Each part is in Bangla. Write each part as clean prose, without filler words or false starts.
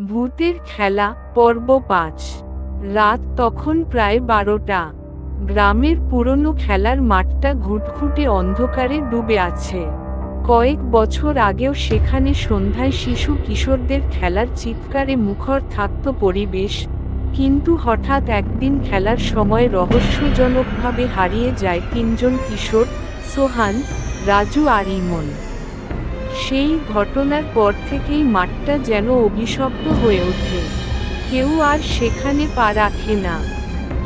ভূতের খেলা পর্ব ৫। রাত তখন প্রায় ১২টা। গ্রামের পুরনো খেলার মাঠটা ঘুটঘুটে অন্ধকারে ডুবে আছে। কয়েক বছর আগেও সেখানে সন্ধ্যায় শিশু কিশোরদের খেলার চিৎকারে মুখর থাকত পরিবেশ, কিন্তু হঠাৎ একদিন খেলার সময় রহস্যজনকভাবে হারিয়ে যায় তিনজন কিশোর, সোহান, রাজু আর ইমন। সেই ঘটনার পর থেকেই মাঠটা যেন অভিশপ্ত হয়ে ওঠে। কেউ আর সেখানে পা রাখে না।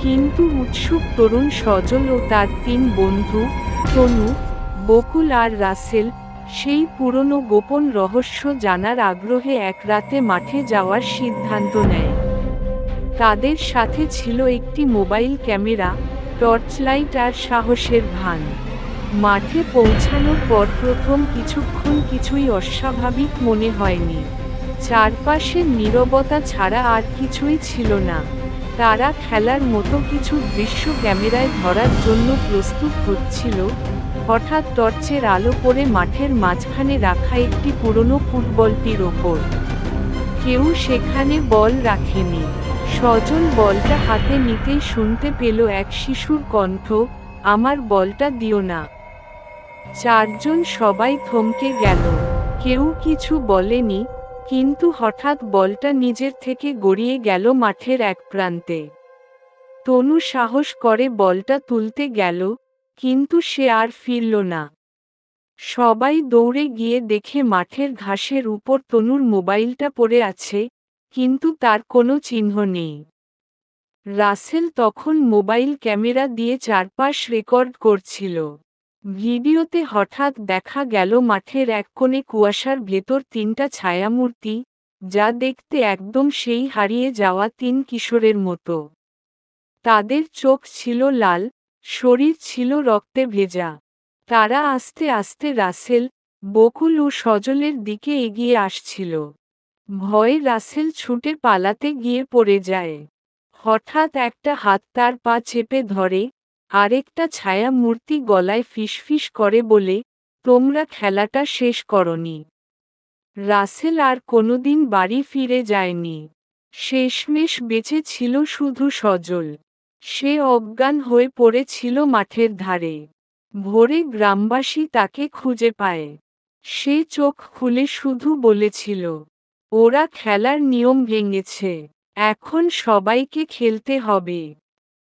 কিন্তু উৎসুক তরুণ সজল ও তার ৩ বন্ধু, তনু, বকুল আর রাসেল, সেই পুরনো গোপন রহস্য জানার আগ্রহে এক রাতে মাঠে যাওয়ার সিদ্ধান্ত নেয়। তাদের সাথে ছিল একটি মোবাইল ক্যামেরা, টর্চলাইট আর সাহসের ভান। মাঠে পৌঁছানোর পর প্রথম কিছুক্ষণ কিছুই অস্বাভাবিক মনে হয়নি। চারপাশের নীরবতা ছাড়া আর কিছুই ছিল না। তারা খেলার মতো কিছু দৃশ্য ক্যামেরায় ধরার জন্য প্রস্তুত হচ্ছিল। হঠাৎ টর্চের আলো পড়ে মাঠের মাঝখানে রাখা একটি পুরনো ফুটবলটির ওপর। কেউ সেখানে বল রাখেনি। সজল বলটা হাতে নিতেই শুনতে পেল এক শিশুর কণ্ঠ, "আমার বলটা দিও না।" চারজন সবাই থমকে গেল। কেউ কিছু বলেনি, কিন্তু হঠাৎ বলটা নিজের থেকে গড়িয়ে গেল মাঠের এক প্রান্তে। তনু সাহস করে বলটা তুলতে গেল, কিন্তু সে আর ফিরল না। সবাই দৌড়ে গিয়ে দেখে মাঠের ঘাসের উপর তনুর মোবাইলটা পড়ে আছে, কিন্তু তার কোনো চিহ্ন নেই। রাসেল তখন মোবাইল ক্যামেরা দিয়ে চারপাশ রেকর্ড করছিল। ভিডিওতে হঠাৎ দেখা গেল মাঠের এক কোণে কুয়াশার ভেতর ৩টা ছায়ামূর্তি, যা দেখতে একদম সেই হারিয়ে যাওয়া ৩ কিশোরের মতো। তাদের চোখ ছিল লাল, শরীর ছিল রক্তে ভেজা। তারা আস্তে আস্তে রাসেল, বকুল ও সজলের দিকে এগিয়ে আসছিল। ভয়ে রাসেল ছুটে পালাতে গিয়ে পড়ে যায়। হঠাৎ একটা হাত তার পা চেপে ধরে, আরেকটা ছায়া মূর্তি গলায় ফিসফিস করে বলে, "তোমরা খেলাটা শেষ করনি।" রাসেল আর কোনোদিন বাড়ি ফিরে যায়নি। শেষমেশ বেঁচে ছিল শুধু সজল। সে অজ্ঞান হয়ে পড়েছিল মাঠের ধারে। ভোরে গ্রামবাসী তাকে খুঁজে পায়। সে চোখ খুলে শুধু বলেছিল, "ওরা খেলার নিয়ম ভেঙেছে। এখন সবাইকে খেলতে হবে।"